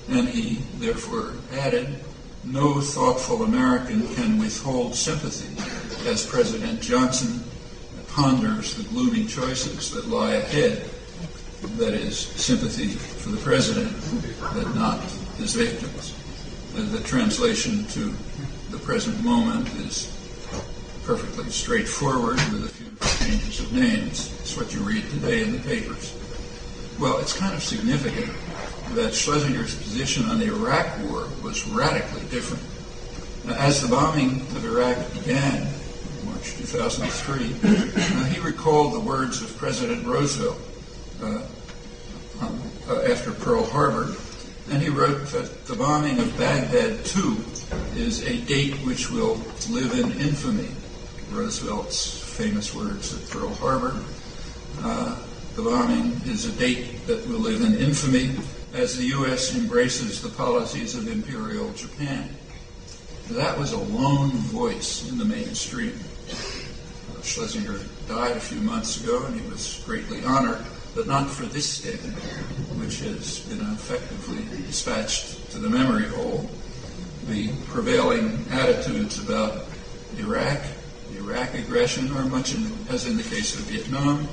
And he therefore added, "No thoughtful American can withhold sympathy as President Johnson ponders the gloomy choices that lie ahead." That is, sympathy for the president, but not his victims. The translation to the present moment is perfectly straightforward with a few changes of names. It's what you read today in the papers. Well, it's kind of significant that Schlesinger's position on the Iraq War was radically different. As the bombing of Iraq began, March 2003, he recalled the words of President Roosevelt after Pearl Harbor, and he wrote that the bombing of Baghdad, too, is a date which will live in infamy. Roosevelt's famous words at Pearl Harbor. The bombing is a date that will live in infamy as the U.S. embraces the policies of Imperial Japan. That was a lone voice in the mainstream. Schlesinger died a few months ago, and he was greatly honored, but not for this statement, which has been effectively dispatched to the memory hole. The prevailing attitudes about Iraq, the Iraq aggression, are much as in the case of Vietnam,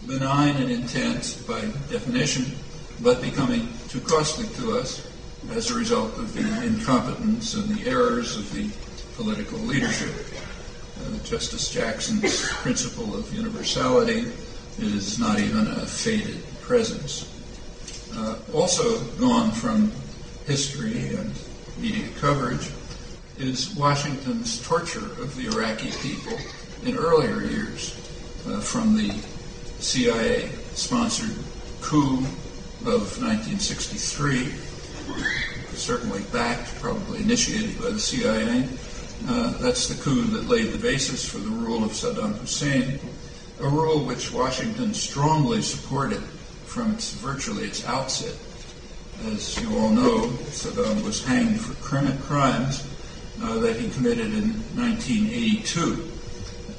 benign in intent by definition, but becoming too costly to us as a result of the incompetence and the errors of the political leadership. Justice Jackson's principle of universality is not even a faded presence. Also gone from history and media coverage is Washington's torture of the Iraqi people in earlier years, from the CIA-sponsored coup of 1963, certainly backed, probably initiated by the CIA. That's the coup that laid the basis for the rule of Saddam Hussein, a rule which Washington strongly supported from virtually its outset. As you all know, Saddam was hanged for crimes that he committed in 1982,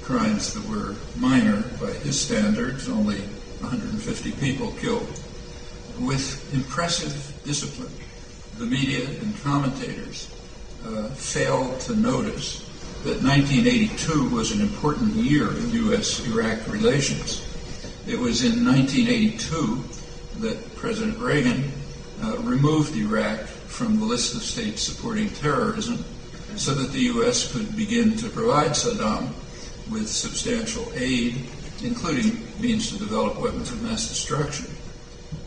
crimes that were minor by his standards, only 150 people killed. With impressive discipline, the media and commentators failed to notice that 1982 was an important year in U.S.-Iraq relations. It was in 1982 that President Reagan removed Iraq from the list of states supporting terrorism so that the U.S. could begin to provide Saddam with substantial aid, including means to develop weapons of mass destruction.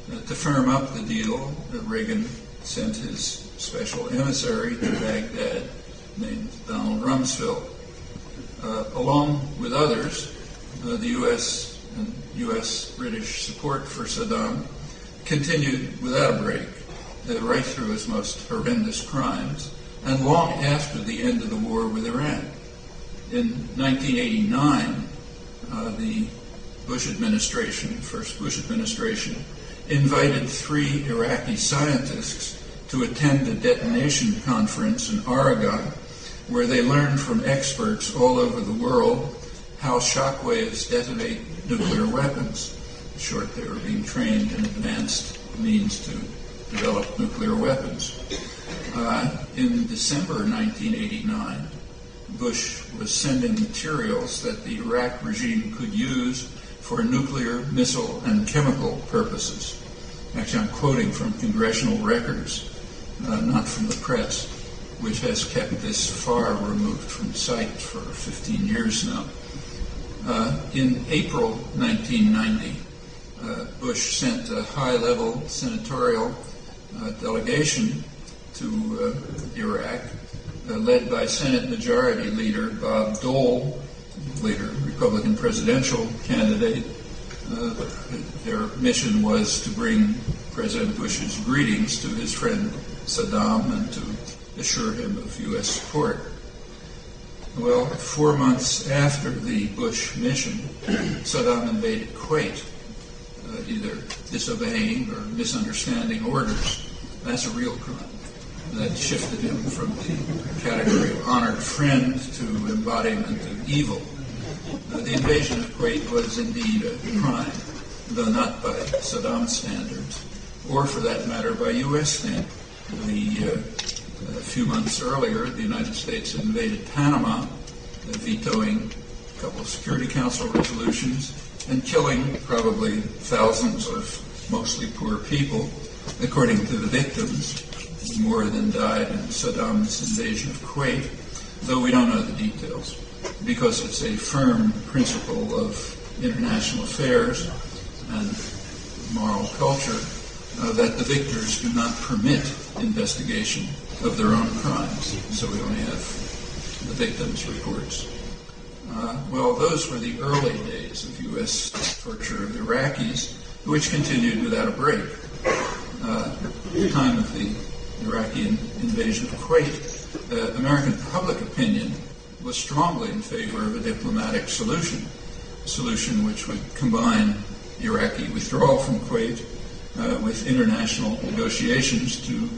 To firm up the deal, Reagan sent his special emissary to Baghdad named Donald Rumsfeld. Along with others, the U.S. and U.S.-British support for Saddam continued without a break, right through his most horrendous crimes, and long after the end of the war with Iran. In 1989, the Bush administration, first Bush administration, invited 3 Iraqi scientists to attend a detonation conference in Oregon, where they learned from experts all over the world how shockwaves detonate nuclear weapons. In short, they were being trained in advanced means to develop nuclear weapons. In December 1989, Bush was sending materials that the Iraq regime could use for nuclear, missile, and chemical purposes. Actually, I'm quoting from congressional records, not from the press, which has kept this far removed from sight for 15 years now. In April 1990, Bush sent a high-level senatorial delegation to Iraq, led by Senate Majority Leader Bob Dole, later Republican presidential candidate. Their mission was to bring President Bush's greetings to his friend Saddam and to assure him of U.S. support. Well, 4 months after the Bush mission, Saddam invaded Kuwait, either disobeying or misunderstanding orders. That's a real crime. That shifted him from the category of honored friend to embodiment of evil. The invasion of Kuwait was indeed a crime, though not by Saddam's standards, or for that matter by U.S. standards. A few months earlier, the United States had invaded Panama, vetoing a couple of Security Council resolutions and killing probably thousands of mostly poor people. According to the victims, more than died in Saddam's invasion of Kuwait, though we don't know the details, because it's a firm principle of international affairs and moral culture that the victors do not permit investigation of their own crimes. So we only have the victims' reports. Well, those were the early days of U.S. torture of Iraqis, which continued without a break. At the time of the Iraqi invasion of Kuwait, American public opinion was strongly in favor of a diplomatic solution, a solution which would combine Iraqi withdrawal from Kuwait with international negotiations to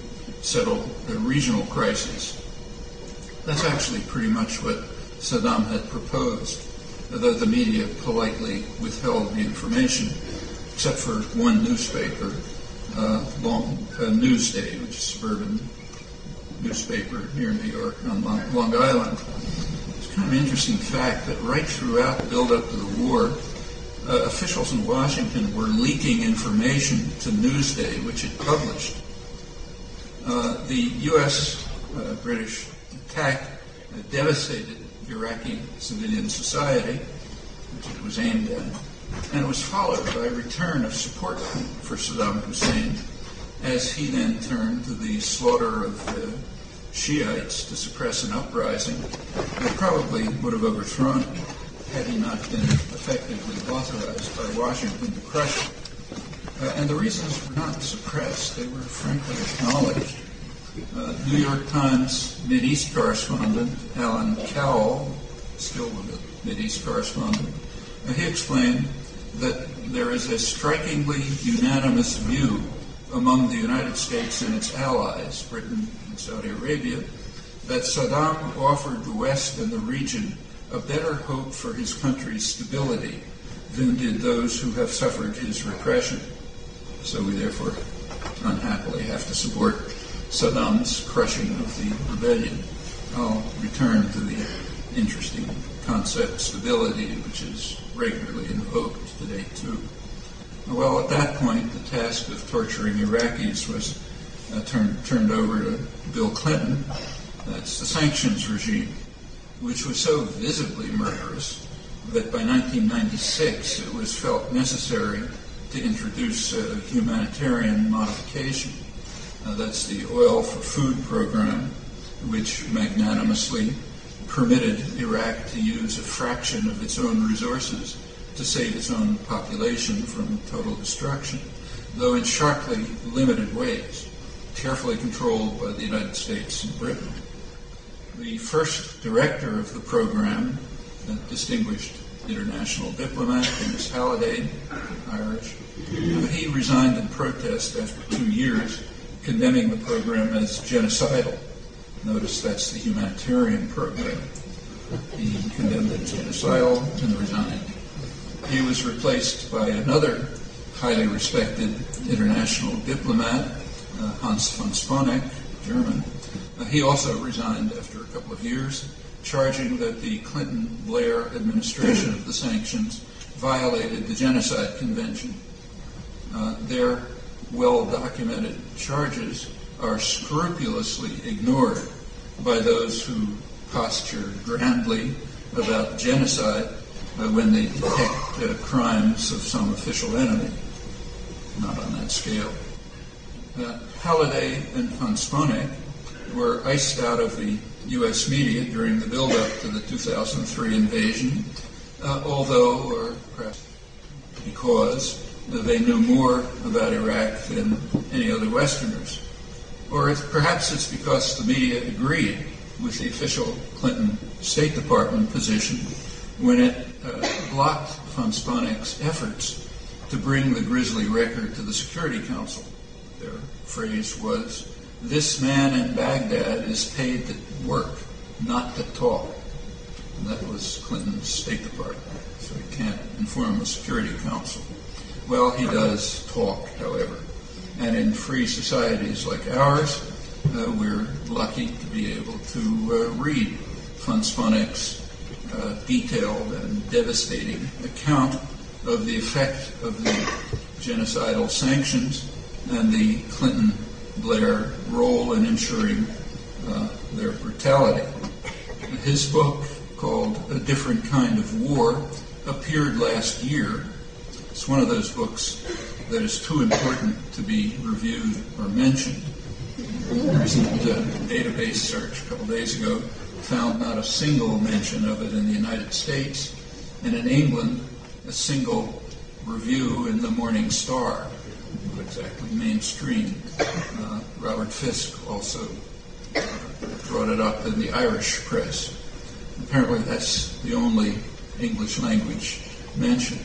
settle the regional crisis. That's actually pretty much what Saddam had proposed, though the media politely withheld the information, except for one newspaper, Newsday, which is a suburban newspaper near New York on Long Island. It's kind of an interesting fact that right throughout the build-up to the war, officials in Washington were leaking information to Newsday, which it published. The U.S.-British attack devastated Iraqi civilian society, which it was aimed at, and it was followed by a return of support for Saddam Hussein, as he then turned to the slaughter of Shiites to suppress an uprising that probably would have overthrown him had he not been effectively authorized by Washington to crush him. And the reasons were not suppressed, they were frankly acknowledged. New York Times Mideast correspondent Alan Cowell, still the Mideast correspondent, he explained that there is a strikingly unanimous view among the United States and its allies, Britain and Saudi Arabia, that Saddam offered the West and the region a better hope for his country's stability than did those who have suffered his repression. So we therefore unhappily have to support Saddam's crushing of the rebellion. I'll return to the interesting concept stability, which is regularly invoked today too. Well, at that point, the task of torturing Iraqis was turned over to Bill Clinton. That's the sanctions regime, which was so visibly murderous that by 1996 it was felt necessary to introduce a humanitarian modification. That's the Oil for Food program, which magnanimously permitted Iraq to use a fraction of its own resources to save its own population from total destruction, though in sharply limited ways, carefully controlled by the United States and Britain. The first director of the program, a distinguished international diplomat, Dennis Halliday, Irish, he resigned in protest after 2 years, condemning the program as genocidal. Notice that's the humanitarian program. He condemned it as genocidal and resigned. He was replaced by another highly respected international diplomat, Hans von Sponeck, German. He also resigned after a couple of years, charging that the Clinton-Blair administration of the sanctions violated the Genocide Convention. Their well-documented charges are scrupulously ignored by those who posture grandly about genocide when they detect crimes of some official enemy. Not on that scale. Halliday and von Sponeck were iced out of the U.S. media during the build-up to the 2003 invasion, although, or perhaps because, they knew more about Iraq than any other Westerners. Or perhaps it's because the media agreed with the official Clinton State Department position when it blocked von Sponeck's efforts to bring the grisly record to the Security Council. Their phrase was, "This man in Baghdad is paid to work, not to talk." And that was Clinton's State Department, so he can't inform the Security Council. Well, he does talk, however. And in free societies like ours, we're lucky to be able to read von Sponick's detailed and devastating account of the effect of the genocidal sanctions and the Clinton-Blair role in ensuring their brutality. His book, called A Different Kind of War, appeared last year. It's one of those books that is too important to be reviewed or mentioned. A recent database search a couple days ago found not a single mention of it in the United States, and in England, a single review in the Morning Star, exactly mainstream. Robert Fisk also brought it up in the Irish press. Apparently that's the only English language mention.